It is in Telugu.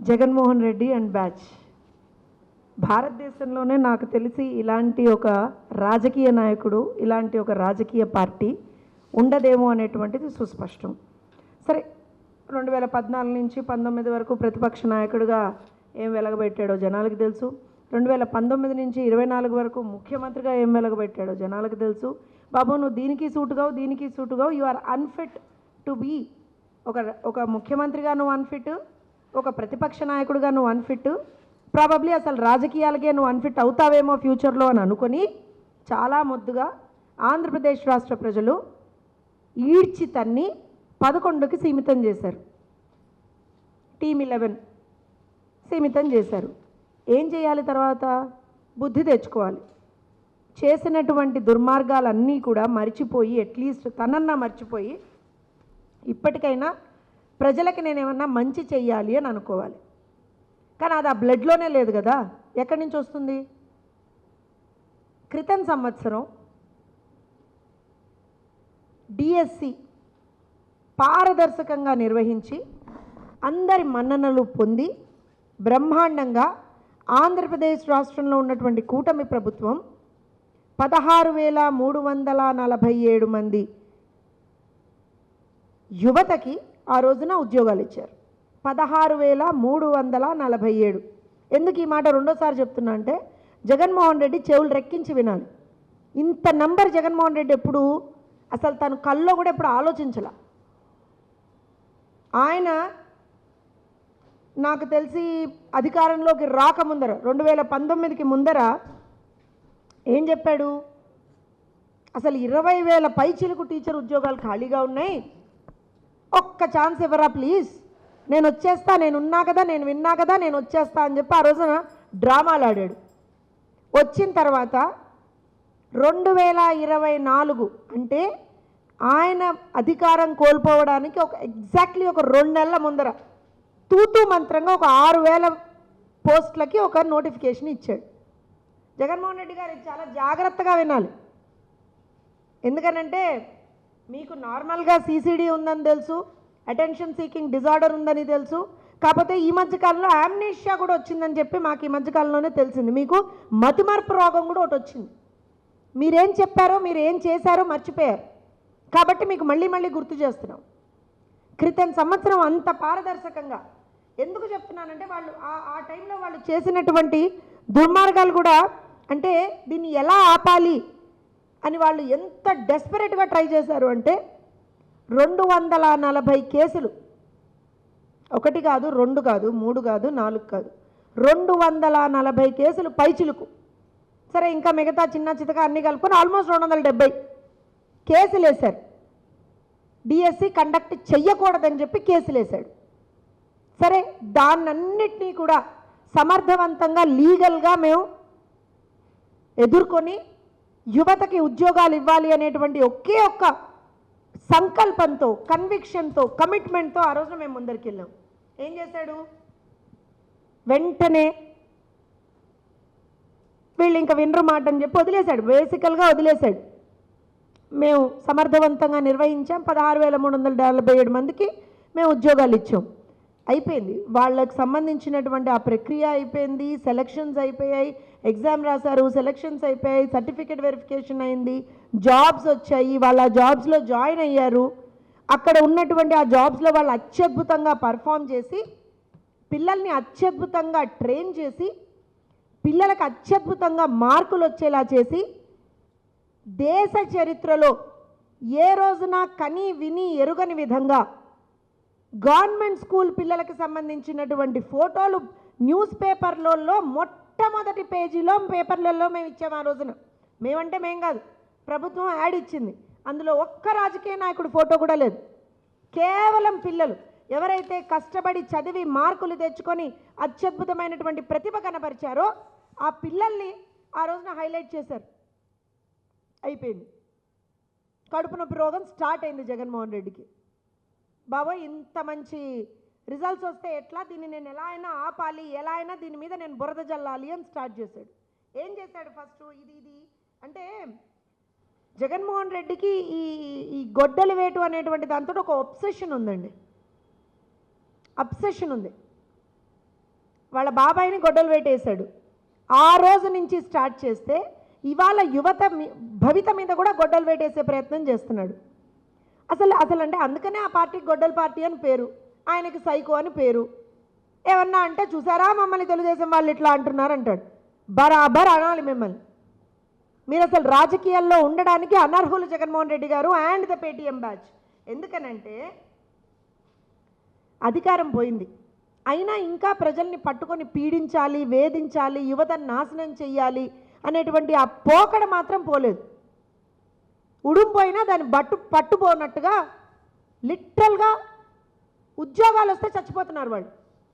జగన్మోహన్ రెడ్డి అండ్ బ్యాచ్ భారతదేశంలోనే నాకు తెలిసి ఇలాంటి ఒక రాజకీయ నాయకుడు, ఇలాంటి ఒక రాజకీయ పార్టీ ఉండదేమో అనేటువంటిది సుస్పష్టం. సరే, 2014 నుంచి 19 వరకు ప్రతిపక్ష నాయకుడిగా ఏం వెలగబెట్టాడో జనాలకు తెలుసు. 2019 నుంచి 24 వరకు ముఖ్యమంత్రిగా ఏం వెలగబెట్టాడో జనాలకు తెలుసు. బాబు, నువ్వు దీనికి సూటుగావు, దీనికి సూటుగావు, you are unfit to be ఒక ముఖ్యమంత్రిగా నువ్వు అన్ఫిట్, ఒక ప్రతిపక్ష నాయకుడిగా నువ్వు అన్ఫిట్, ప్రాబబ్లీ అసలు రాజకీయాలకే నువ్వు అన్ఫిట్ అవుతావేమో ఫ్యూచర్లో అని అనుకొని చాలా ముద్దుగా ఆంధ్రప్రదేశ్ రాష్ట్ర ప్రజలు ఈడ్చి తన్ని 11కి సీమితం చేశారు. టీమ్ 11 సీమితం చేశారు. ఏం చేయాలి తర్వాత? బుద్ధి తెచ్చుకోవాలి. చేసినటువంటి దుర్మార్గాలన్నీ కూడా మర్చిపోయి, అట్లీస్ట్ తనన్నా మర్చిపోయి ఇప్పటికైనా ప్రజలకి నేనేమన్నా మంచి చెయ్యాలి అని అనుకోవాలి. కానీ అది ఆ బ్లడ్లోనే లేదు కదా, ఎక్కడి నుంచి వస్తుంది? క్రితం సంవత్సరం డిఎస్సి పారదర్శకంగా నిర్వహించి అందరి మన్ననలు పొంది బ్రహ్మాండంగా ఆంధ్రప్రదేశ్ రాష్ట్రంలో ఉన్నటువంటి కూటమి ప్రభుత్వం 16,347 మంది యువతకి ఆ రోజున ఉద్యోగాలు ఇచ్చారు. 16,347. ఎందుకు ఈ మాట రెండోసారి చెప్తున్నా అంటే, జగన్మోహన్ రెడ్డి చెవులు రెక్కించి వినాలి. ఇంత నంబర్ జగన్మోహన్ రెడ్డి ఎప్పుడు అసలు తను కల్లో కూడా ఎప్పుడు ఆలోచించాల. ఆయన నాకు తెలిసి అధికారంలోకి రాకముందర 2019కి ముందర ఏం చెప్పాడు? అసలు 20,000 పైచిలకు టీచర్ ఉద్యోగాలు ఖాళీగా ఉన్నాయి, ఒక్క ఛాన్స్ ఇవ్వరా ప్లీజ్, నేను వచ్చేస్తా, నేను ఉన్నా కదా, నేను విన్నా కదా, నేను వచ్చేస్తా అని చెప్పి ఆ రోజున డ్రామాలు ఆడాడు. వచ్చిన తర్వాత 2024 అంటే ఆయన అధికారం కోల్పోవడానికి ఎగ్జాక్ట్లీ ఒక 2 నెలల ముందర తూతూ మంత్రంగా ఒక 6,000 పోస్టులకి ఒక నోటిఫికేషన్ ఇచ్చాడు. జగన్మోహన్ రెడ్డి గారు చాలా జాగ్రత్తగా వినాలి. ఎందుకనంటే మీకు నార్మల్గా సిసిడి ఉందని తెలుసు, అటెన్షన్ సీకింగ్ డిజార్డర్ ఉందని తెలుసు. కాకపోతే ఈ మధ్యకాలంలో యామ్నీషియా కూడా వచ్చిందని చెప్పి మాకు ఈ మధ్యకాలంలోనే తెలిసింది. మీకు మతిమరుపు రోగం కూడా ఒకటి వచ్చింది. మీరేం చెప్పారో, మీరు ఏం చేశారో మర్చిపోయారు. కాబట్టి మీకు మళ్ళీ మళ్ళీ గుర్తు చేస్తున్నాం. క్రితం సంవత్సరం అంత పారదర్శకంగా ఎందుకు చెప్తున్నానంటే, వాళ్ళు ఆ టైంలో వాళ్ళు చేసినటువంటి దుర్మార్గాలు కూడా, అంటే దీన్ని ఎలా ఆపాలి అని వాళ్ళు ఎంత డెస్పరేట్గా ట్రై చేశారు అంటే 240 కేసులు, 1 కాదు, 2 కాదు, 3 కాదు, 4 కాదు, 240 కేసులు పైచిలుకు. సరే, ఇంకా మిగతా చిన్న చితక అన్నీ కలుపుకొని ఆల్మోస్ట్ 270 కేసులు వేశారు. డిఎస్సి కండక్ట్ చెయ్యకూడదని చెప్పి కేసులు వేశాడు. సరే, దాన్నన్నిటినీ కూడా సమర్థవంతంగా లీగల్గా మేము ఎదుర్కొని యువతకి ఉద్యోగాలు ఇవ్వాలి అనేటువంటి ఒకే ఒక్క సంకల్పంతో, కన్విక్షన్తో, కమిట్మెంట్తో ఆ రోజున మేము ముందరికి వెళ్ళాం. ఏం చేశాడు? వెంటనే వీళ్ళు ఇంకా వినరు మాట అని చెప్పి వదిలేశాడు. బేసికల్గా వదిలేశాడు. మేము సమర్థవంతంగా నిర్వహించాం. 16,347 మందికి మేము ఉద్యోగాలు ఇచ్చాం. అయిపోయింది. వాళ్ళకి సంబంధించినటువంటి ఆ ప్రక్రియ అయిపోయింది, సెలక్షన్స్ అయిపోయాయి, ఎగ్జామ్ రాశారు, సెలక్షన్స్ అయిపోయాయి, సర్టిఫికేట్ వెరిఫికేషన్ అయింది, జాబ్స్ వచ్చాయి, వాళ్ళ జాబ్స్లో జాయిన్ అయ్యారు. అక్కడ ఉన్నటువంటి ఆ జాబ్స్లో వాళ్ళు అత్యద్భుతంగా పర్ఫామ్ చేసి, పిల్లల్ని అత్యద్భుతంగా ట్రైన్ చేసి, పిల్లలకు అత్యద్భుతంగా మార్కులు వచ్చేలా చేసి, దేశ చరిత్రలో ఏ రోజున కని విని ఎరుగని విధంగా గవర్నమెంట్ స్కూల్ పిల్లలకు సంబంధించినటువంటి ఫోటోలు న్యూస్ పేపర్లలో మొట్టమొదటి పేజీలో పేపర్లలో మేము ఇచ్చాము. ఆ రోజున మేమంటే మేం కాదు, ప్రభుత్వం యాడ్ ఇచ్చింది. అందులో ఒక్క రాజకీయ నాయకుడు ఫోటో కూడా లేదు. కేవలం పిల్లలు ఎవరైతే కష్టపడి చదివి మార్కులు తెచ్చుకొని అత్యద్భుతమైనటువంటి ప్రతిభ కనబరిచారో ఆ పిల్లల్ని ఆ రోజున హైలైట్ చేశారు. అయిపోయింది. కడుపు నొప్పి రోగం స్టార్ట్ అయింది జగన్మోహన్ రెడ్డికి. బాబోయ్, ఇంత మంచి రిజల్ట్స్ వస్తే ఎట్లా, దీన్ని నేను ఎలా అయినా ఆపాలి, ఎలా అయినా దీని మీద నేను బురద జల్లాలి అని స్టార్ట్ చేశాడు. ఏం చేశాడు? ఫస్ట్ ఇది అంటే జగన్మోహన్ రెడ్డికి ఈ గొడ్డలి వేటు అనేటువంటి దాంతో ఒక అబ్సెషన్ ఉందండి. అబ్సెషన్ ఉంది. వాళ్ళ బాబాయిని గొడ్డలు పెట్టేశాడు. ఆ రోజు నుంచి స్టార్ట్ చేస్తే ఇవాళ యువత భవిత మీద కూడా గొడ్డలు పెట్టేసే ప్రయత్నం చేస్తున్నాడు. అసలు అంటే అందుకనే ఆ పార్టీకి గొడ్డల పార్టీ అని పేరు, ఆయనకి సైకో అని పేరు. ఏమన్నా అంటే చూసారా మమ్మల్ని తెలుగుదేశం వాళ్ళు ఇట్లా అంటున్నారు అంటాడు. బరాబర్ అనాలి మిమ్మల్ని. మీరు అసలు రాజకీయాల్లో ఉండడానికి అనర్హులు జగన్మోహన్ రెడ్డి గారు అండ్ ద పేటీఎం బ్యాచ్. ఎందుకనంటే అధికారం పోయింది, అయినా ఇంకా ప్రజల్ని పట్టుకొని పీడించాలి, వేధించాలి, యువతను నాశనం చెయ్యాలి అనేటువంటి ఆ పోకడ మాత్రం పోలేదు. ఉడుంపోయినా దాన్ని పట్టుపోనట్టుగా లిటరల్గా ఉద్యోగాలు వస్తే చచ్చిపోతున్నారు వాళ్ళు.